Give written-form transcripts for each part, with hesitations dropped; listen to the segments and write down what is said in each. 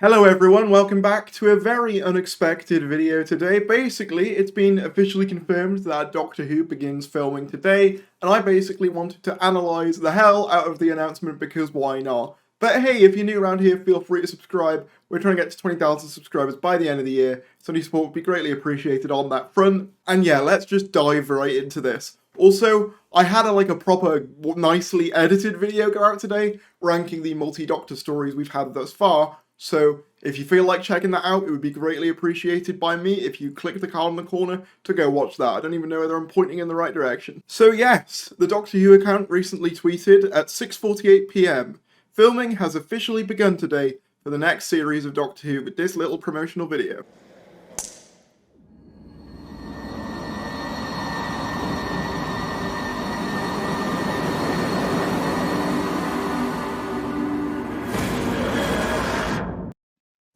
Hello everyone, welcome back to a very unexpected video today. Basically, it's been officially confirmed that Doctor Who begins filming today, and I basically wanted to analyse the hell out of the announcement because why not? But hey, if you're new around here, feel free to subscribe. We're trying to get to 20,000 subscribers by the end of the year, so any support would be greatly appreciated on that front. And yeah, let's just dive right into this. Also, I had a proper, nicely edited video go out today, ranking the multi-Doctor stories we've had thus far. So if you feel like checking that out, it would be greatly appreciated by me if you click the card in the corner to go watch that. I don't even know whether I'm pointing in the right direction. So yes, the Doctor Who account recently tweeted at 6:48 PM, filming has officially begun today for the next series of Doctor Who with this little promotional video.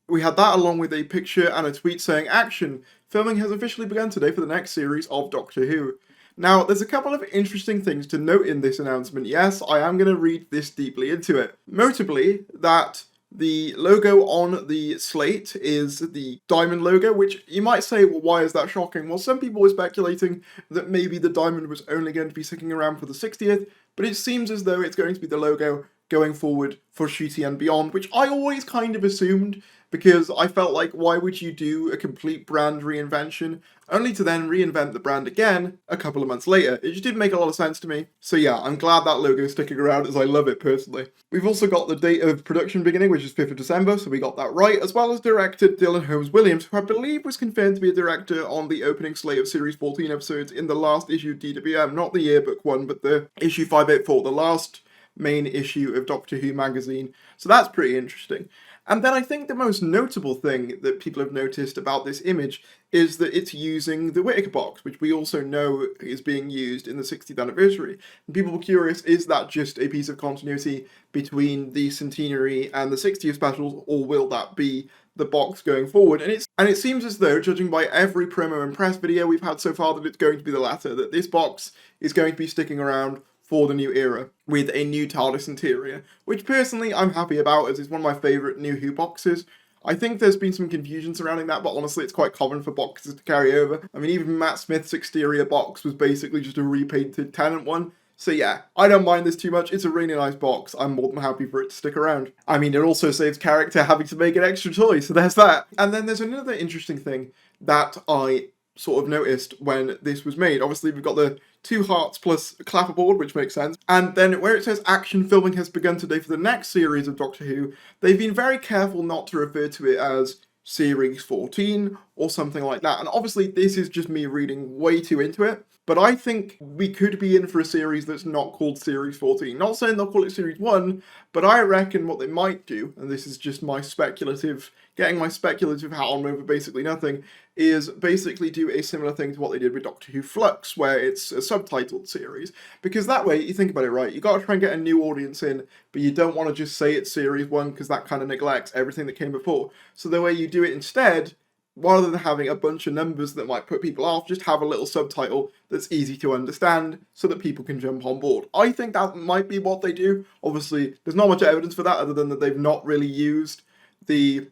We had that along with a picture and a tweet saying, "Action! Filming has officially begun today for the next series of Doctor Who." Now, there's a couple of interesting things to note in this announcement. Yes, I am going to read this deeply into it. Notably, that the logo on the slate is the diamond logo, which you might say, well, why is that shocking? Well, some people were speculating that maybe the diamond was only going to be sticking around for the 60th, but it seems as though it's going to be the logo going forward for Ncuti and beyond, which I always kind of assumed, because I felt like, why would you do a complete brand reinvention, only to then reinvent the brand again a couple of months later? It just didn't make a lot of sense to me. So yeah, I'm glad that logo is sticking around, as I love it personally. We've also got the date of production beginning, which is 5th of December, so we got that right, as well as director Dylan Holmes-Williams, who I believe was confirmed to be a director on the opening slate of Series 14 episodes in the last issue of DWM, not the yearbook one, but the issue 584, the last main issue of Doctor Who magazine. So that's pretty interesting. And then I think the most notable thing that people have noticed about this image is that it's using the Whittaker box, which we also know is being used in the 60th anniversary. And people were curious, is that just a piece of continuity between the centenary and the 60th specials, or will that be the box going forward? And it seems as though, judging by every promo and press video we've had so far, that it's going to be the latter, that this box is going to be sticking around for the new era, with a new TARDIS interior, which personally I'm happy about, as it's one of my favourite New Who boxes. I think there's been some confusion surrounding that, but honestly it's quite common for boxes to carry over. I mean, even Matt Smith's exterior box was basically just a repainted Tennant one. So yeah, I don't mind this too much. It's a really nice box. I'm more than happy for it to stick around. I mean, it also saves character having to make an extra toy, so there's that. And then there's another interesting thing that I sort of noticed when this was made. Obviously, we've got the 2 hearts plus a clapperboard, which makes sense. And then where it says action filming has begun today for the next series of Doctor Who, they've been very careful not to refer to it as Series 14 or something like that. And obviously, this is just me reading way too into it. But I think we could be in for a series that's not called Series 14. Not saying they'll call it Series 1, but I reckon what they might do, and this is just my speculative, getting my speculative hat on over basically nothing, is basically do a similar thing to what they did with Doctor Who Flux, where it's a subtitled series. Because that way, you think about it, right, you got to try and get a new audience in, but you don't want to just say it's Series 1, because that kind of neglects everything that came before. So the way you do it instead, rather than having a bunch of numbers that might put people off, just have a little subtitle that's easy to understand so that people can jump on board. I think that might be what they do. Obviously, there's not much evidence for that other than that they've not really used the,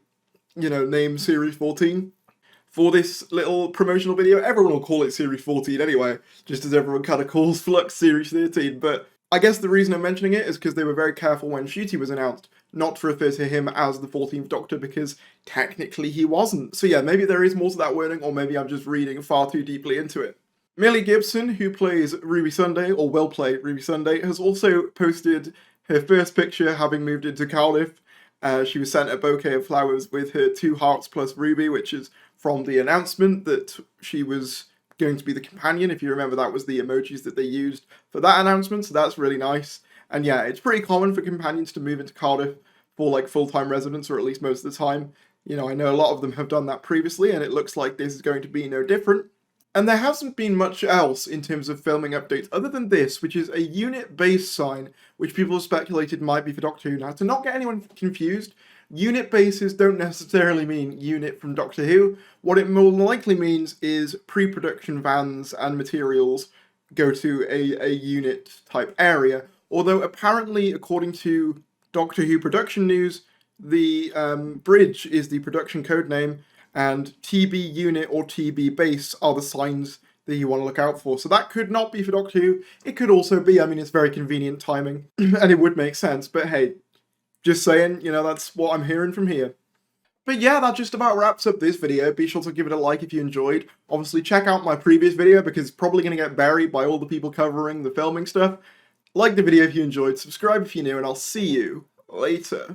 name Series 14 for this little promotional video. Everyone will call it Series 14 anyway, just as everyone kind of calls Flux Series 13, but I guess the reason I'm mentioning it is because they were very careful when Ncuti was announced not to refer to him as the 14th Doctor, because technically he wasn't. So yeah, maybe there is more to that wording, or maybe I'm just reading far too deeply into it. MILLIE Gibson, who plays Ruby Sunday, or will play Ruby Sunday, has also posted her first picture having moved into Cardiff. She was sent a bouquet of flowers with her 2 hearts plus Ruby, which is from the announcement that she was going to be the companion. If you remember, that was the emojis that they used for that announcement, so that's really nice. And yeah, it's pretty common for companions to move into Cardiff for full-time residence, or at least most of the time. I know a lot of them have done that previously, and it looks like this is going to be no different. And there hasn't been much else in terms of filming updates other than this, which is a unit base sign, which people have speculated might be for Doctor Who. Now, to not get anyone confused, unit bases don't necessarily mean unit from Doctor Who. What it more likely means is pre-production vans and materials go to a unit type area. Although apparently, according to Doctor Who production news, the bridge is the production code name, and TB unit or TB base are the signs that you want to look out for. So that could not be for Doctor Who. It could also be. I mean, it's very convenient timing, and it would make sense. But hey, just saying, you know, that's what I'm hearing from here. But yeah, that just about wraps up this video. Be sure to give it a like if you enjoyed. Obviously, check out my previous video because it's probably going to get buried by all the people covering the filming stuff. Like the video if you enjoyed, subscribe if you're new, and I'll see you later.